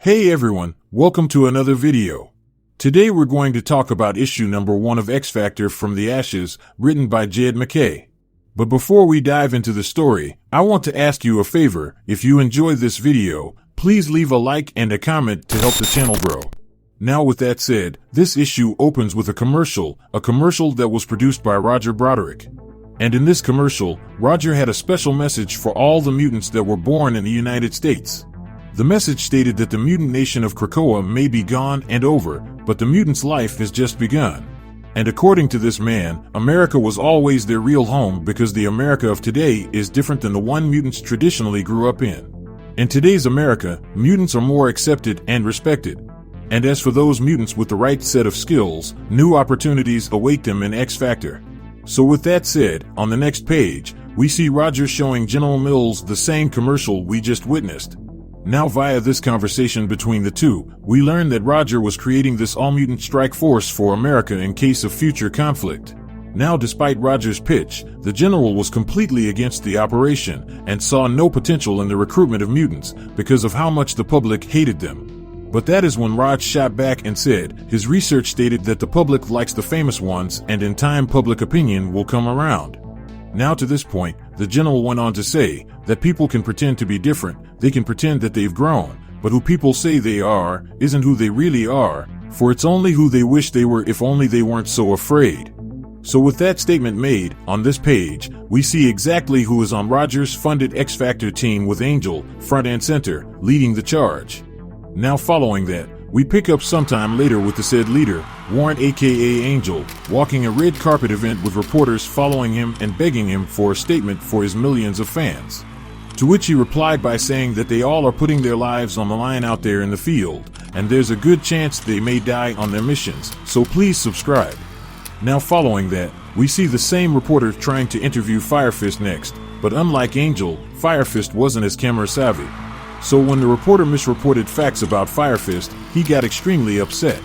Hey everyone, welcome to another video. Today we're going to talk about issue number 1 of X Factor From the Ashes, written by Jed MacKay. But before we dive into the story, I want to ask you a favor. If you enjoyed this video, please leave a like and a comment to help the channel grow. Now with that said, this issue opens with a commercial that was produced by Roger Broderick. And in this commercial, Roger had a special message for all the mutants that were born in the United States. The message stated that the mutant nation of Krakoa may be gone and over, but the mutants' life has just begun. And according to this man, America was always their real home because the America of today is different than the one mutants traditionally grew up in. In today's America, mutants are more accepted and respected. And as for those mutants with the right set of skills, new opportunities await them in X Factor. So with that said, on the next page, we see Roger showing General Mills the same commercial we just witnessed. Now via this conversation between the two, we learn that Roger was creating this all-mutant strike force for America in case of future conflict. Now despite Roger's pitch, the general was completely against the operation and saw no potential in the recruitment of mutants because of how much the public hated them. But that is when Raj shot back and said, his research stated that the public likes the famous ones and in time public opinion will come around. Now to this point, the general went on to say that people can pretend to be different, they can pretend that they've grown, but who people say they are isn't who they really are, for it's only who they wish they were if only they weren't so afraid. So with that statement made, on this page, we see exactly who is on Roger's funded X Factor team with Angel, front and center, leading the charge. Now following that, we pick up sometime later with the said leader, Warren aka Angel, walking a red carpet event with reporters following him and begging him for a statement for his millions of fans. To which he replied by saying that they all are putting their lives on the line out there in the field, and there's a good chance they may die on their missions, so please subscribe. Now following that, we see the same reporter trying to interview Firefist next, but unlike Angel, Firefist wasn't as camera savvy. So when the reporter misreported facts about Firefist, he got extremely upset.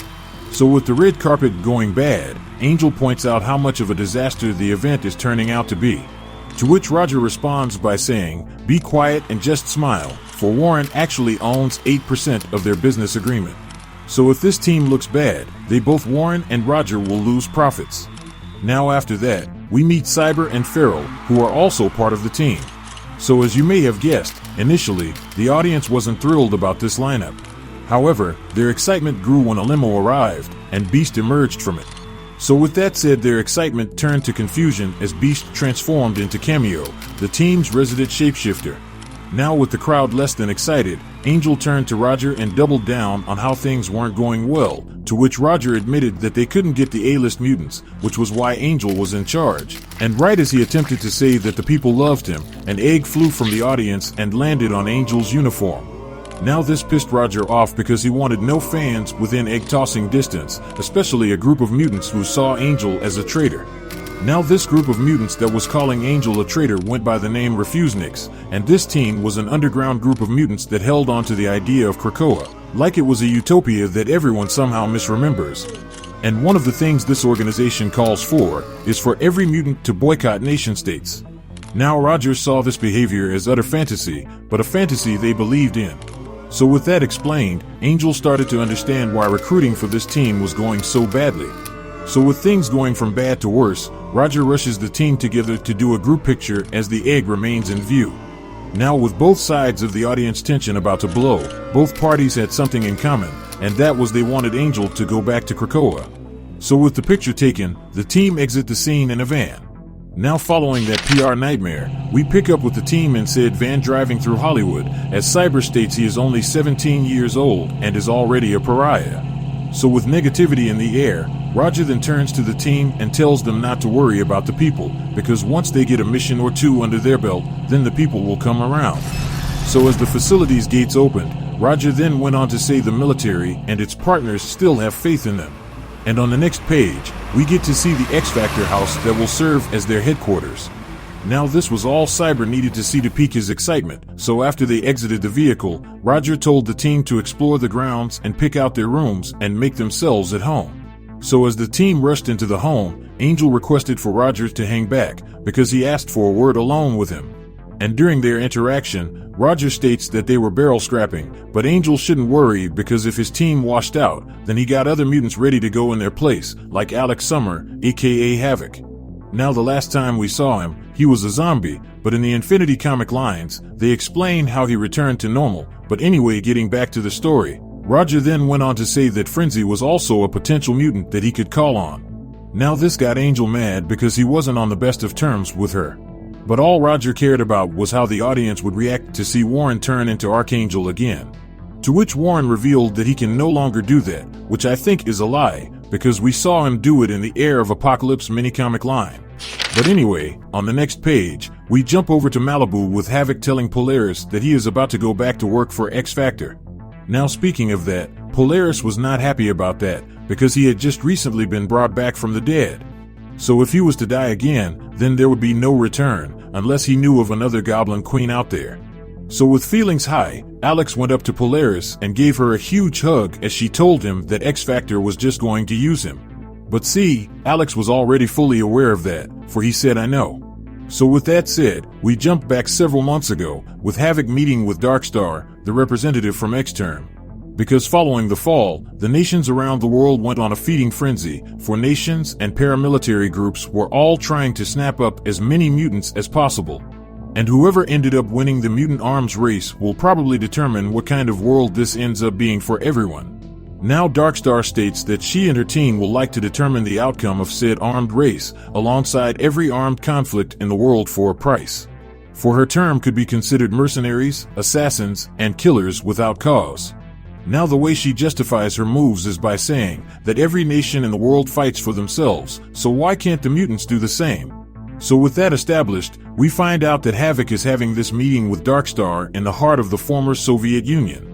So with the red carpet going bad, Angel points out how much of a disaster the event is turning out to be. To which Roger responds by saying, "Be quiet and just smile, for Warren actually owns 8% of their business agreement. So if this team looks bad, they both Warren and Roger will lose profits." Now after that, we meet Cyber and Feral, who are also part of the team. So as you may have guessed, initially, the audience wasn't thrilled about this lineup. However, their excitement grew when a limo arrived, and Beast emerged from it. So with that said, their excitement turned to confusion as Beast transformed into Cameo, the team's resident shapeshifter. Now with the crowd less than excited, Angel turned to Roger and doubled down on how things weren't going well, to which Roger admitted that they couldn't get the A-list mutants, which was why Angel was in charge. And right as he attempted to say that the people loved him, an egg flew from the audience and landed on Angel's uniform. Now this pissed Roger off because he wanted no fans within egg-tossing distance, especially a group of mutants who saw Angel as a traitor. Now this group of mutants that was calling Angel a traitor went by the name Refuseniks, and this team was an underground group of mutants that held on to the idea of Krakoa, like it was a utopia that everyone somehow misremembers. And one of the things this organization calls for is for every mutant to boycott nation-states. Now Roger saw this behavior as utter fantasy, but a fantasy they believed in. So with that explained, Angel started to understand why recruiting for this team was going so badly. So with things going from bad to worse, Roger rushes the team together to do a group picture as the egg remains in view. Now with both sides of the audience tension about to blow, both parties had something in common, and that was they wanted Angel to go back to Krakoa. So with the picture taken, the team exit the scene in a van. Now following that PR nightmare, we pick up with the team in said van driving through Hollywood, as Cyber states he is only 17 years old and is already a pariah. So with negativity in the air, Roger then turns to the team and tells them not to worry about the people, because once they get a mission or two under their belt, then the people will come around. So as the facility's gates opened, Roger then went on to say the military and its partners still have faith in them. And on the next page, we get to see the X Factor house that will serve as their headquarters. Now this was all Cyber needed to see to pique his excitement, so after they exited the vehicle, Roger told the team to explore the grounds and pick out their rooms and make themselves at home. So as the team rushed into the home, Angel requested for Roger to hang back, because he asked for a word alone with him. And during their interaction, Roger states that they were barrel scrapping, but Angel shouldn't worry because if his team washed out, then he got other mutants ready to go in their place, like Alex Summer, aka Havoc. Now the last time we saw him, he was a zombie, but in the Infinity comic lines, they explain how he returned to normal. But anyway, getting back to the story, Roger then went on to say that Frenzy was also a potential mutant that he could call on. Now this got Angel mad because he wasn't on the best of terms with her. But all Roger cared about was how the audience would react to see Warren turn into Archangel again. To which Warren revealed that he can no longer do that, which I think is a lie, because we saw him do it in the Heir of Apocalypse mini-comic line. But anyway, on the next page, we jump over to Malibu with Havoc telling Polaris that he is about to go back to work for X-Factor. Now speaking of that, Polaris was not happy about that, because he had just recently been brought back from the dead. So if he was to die again, then there would be no return, unless he knew of another Goblin Queen out there. So with feelings high, Alex went up to Polaris and gave her a huge hug as she told him that X-Factor was just going to use him. But see, Alex was already fully aware of that, for he said, "I know." So with that said, we jump back several months ago, with Havoc meeting with Darkstar, the representative from X-Term. Because following the fall, the nations around the world went on a feeding frenzy, for nations and paramilitary groups were all trying to snap up as many mutants as possible. And whoever ended up winning the mutant arms race will probably determine what kind of world this ends up being for everyone. Now Darkstar states that she and her team will like to determine the outcome of said armed race, alongside every armed conflict in the world for a price. For her term could be considered mercenaries, assassins, and killers without cause. Now the way she justifies her moves is by saying that every nation in the world fights for themselves, so why can't the mutants do the same? So with that established, we find out that Havoc is having this meeting with Darkstar in the heart of the former Soviet Union.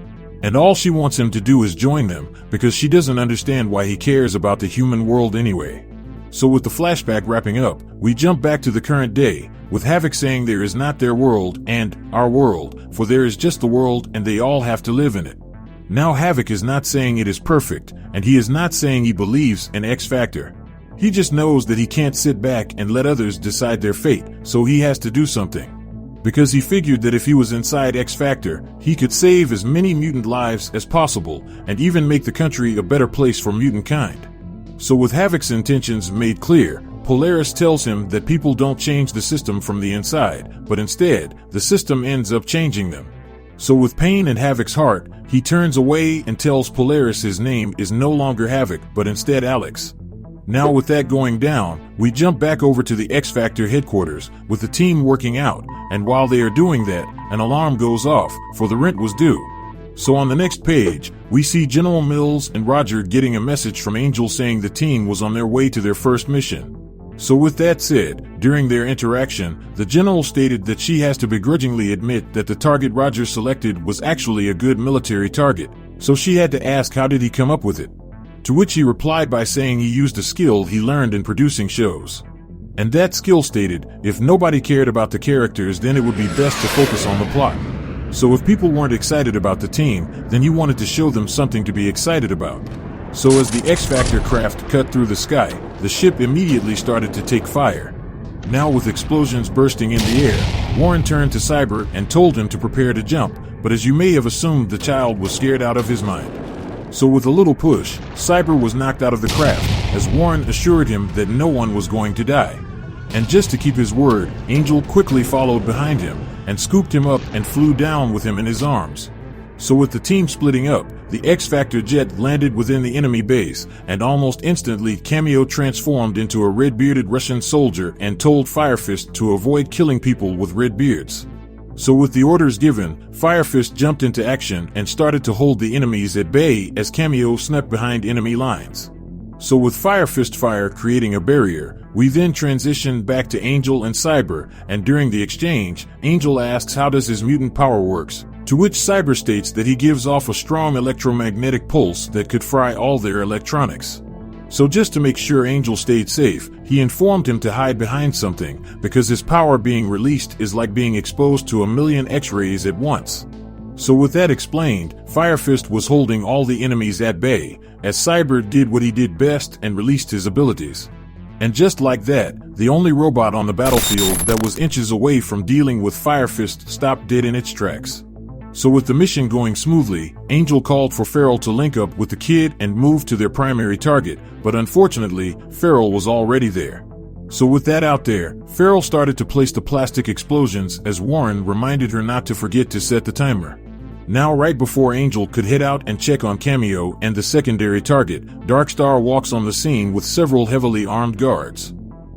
And all she wants him to do is join them, because she doesn't understand why he cares about the human world anyway. So with the flashback wrapping up, we jump back to the current day, with Havoc saying there is not their world and our world, for there is just the world and they all have to live in it. Now Havoc is not saying it is perfect, and he is not saying he believes in X-Factor. He just knows that he can't sit back and let others decide their fate, so he has to do something. Because he figured that if he was inside X-Factor, he could save as many mutant lives as possible, and even make the country a better place for mutant kind. So with Havoc's intentions made clear, Polaris tells him that people don't change the system from the inside, but instead, the system ends up changing them. So with pain in Havoc's heart, he turns away and tells Polaris his name is no longer Havoc, but instead Alex. Now with that going down, we jump back over to the X-Factor headquarters, with the team working out, and while they are doing that, an alarm goes off, for the rent was due. So on the next page, we see General Mills and Roger getting a message from Angel saying the team was on their way to their first mission. So with that said, during their interaction, the General stated that she has to begrudgingly admit that the target Roger selected was actually a good military target, so she had to ask how did he come up with it. To which he replied by saying he used a skill he learned in producing shows. And that skill stated, if nobody cared about the characters then it would be best to focus on the plot. So if people weren't excited about the team, then he wanted to show them something to be excited about. So as the X-Factor craft cut through the sky, the ship immediately started to take fire. Now with explosions bursting in the air, Warren turned to Cyber and told him to prepare to jump, but as you may have assumed, the child was scared out of his mind. So with a little push, Cyber was knocked out of the craft, as Warren assured him that no one was going to die. And just to keep his word, Angel quickly followed behind him, and scooped him up and flew down with him in his arms. So with the team splitting up, the X-Factor jet landed within the enemy base, and almost instantly Cameo transformed into a red-bearded Russian soldier and told Firefist to avoid killing people with red beards. So with the orders given, Firefist jumped into action and started to hold the enemies at bay as Cameo snuck behind enemy lines. So with Firefist fire creating a barrier, we then transitioned back to Angel and Cyber, and during the exchange, Angel asks how does his mutant power works, to which Cyber states that he gives off a strong electromagnetic pulse that could fry all their electronics. So just to make sure Angel stayed safe, he informed him to hide behind something, because his power being released is like being exposed to 1,000,000 X-rays at once. So with that explained, Firefist was holding all the enemies at bay, as Cyber did what he did best and released his abilities. And just like that, the only robot on the battlefield that was inches away from dealing with Fire Fist stopped dead in its tracks. So with the mission going smoothly, Angel called for Feral to link up with the kid and move to their primary target, but unfortunately, Feral was already there. So with that out there, Feral started to place the plastic explosions as Warren reminded her not to forget to set the timer. Now right before Angel could head out and check on Cameo and the secondary target, Darkstar walks on the scene with several heavily armed guards.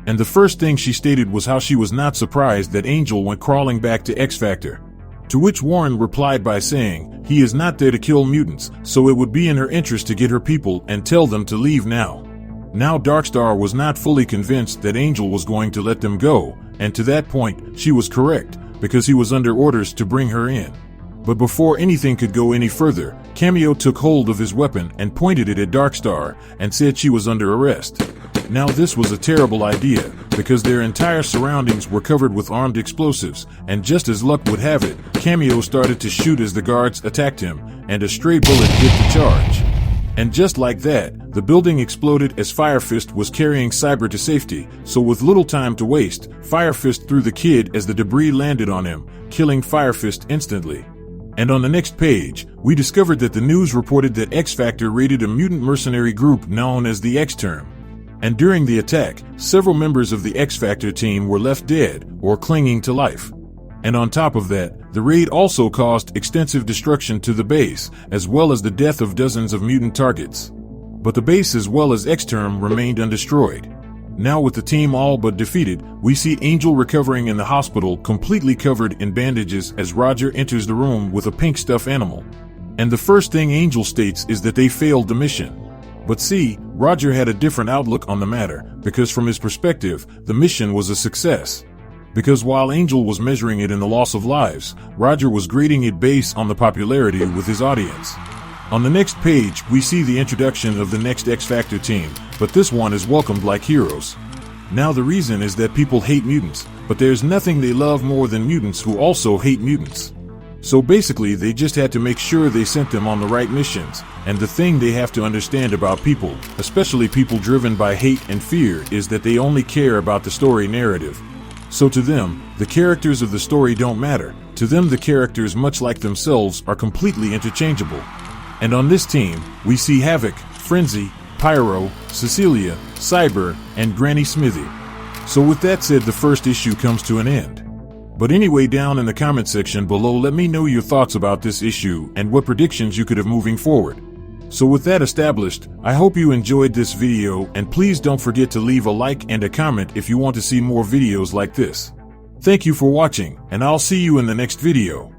And the first thing she stated was how she was not surprised that Angel went crawling back to X-Factor. To which Warren replied by saying, he is not there to kill mutants, so it would be in her interest to get her people and tell them to leave now. Now Darkstar was not fully convinced that Angel was going to let them go, and to that point, she was correct, because he was under orders to bring her in. But before anything could go any further, Cameo took hold of his weapon and pointed it at Darkstar and said she was under arrest. Now this was a terrible idea, because their entire surroundings were covered with armed explosives, and just as luck would have it, Cameo started to shoot as the guards attacked him, and a stray bullet hit the charge. And just like that, the building exploded as Fire Fist was carrying Cyber to safety, so with little time to waste, Fire Fist threw the kid as the debris landed on him, killing Fire Fist instantly. And on the next page, we discovered that the news reported that X-Factor raided a mutant mercenary group known as the X-Term. And during the attack, several members of the X-Factor team were left dead or clinging to life. And on top of that, the raid also caused extensive destruction to the base, as well as the death of dozens of mutant targets. But the base as well as X-Term remained undestroyed. Now with the team all but defeated, we see Angel recovering in the hospital completely covered in bandages as Roger enters the room with a pink stuffed animal. And the first thing Angel states is that they failed the mission. But see, Roger had a different outlook on the matter, because from his perspective, the mission was a success. Because while Angel was measuring it in the loss of lives, Roger was grading it based on the popularity with his audience. On the next page, we see the introduction of the next X-Factor team, but this one is welcomed like heroes. Now the reason is that people hate mutants, but there's nothing they love more than mutants who also hate mutants. So basically, they just had to make sure they sent them on the right missions, and the thing they have to understand about people, especially people driven by hate and fear, is that they only care about the story narrative. So to them, the characters of the story don't matter. To them, the characters, much like themselves, are completely interchangeable. And on this team, we see Havoc, Frenzy, Pyro, Cecilia, Cyber, and Granny Smithy. So with that said, the first issue comes to an end. But anyway, down in the comment section below, let me know your thoughts about this issue and what predictions you could have moving forward. So with that established, I hope you enjoyed this video, and please don't forget to leave a like and a comment if you want to see more videos like this. Thank you for watching, and I'll see you in the next video.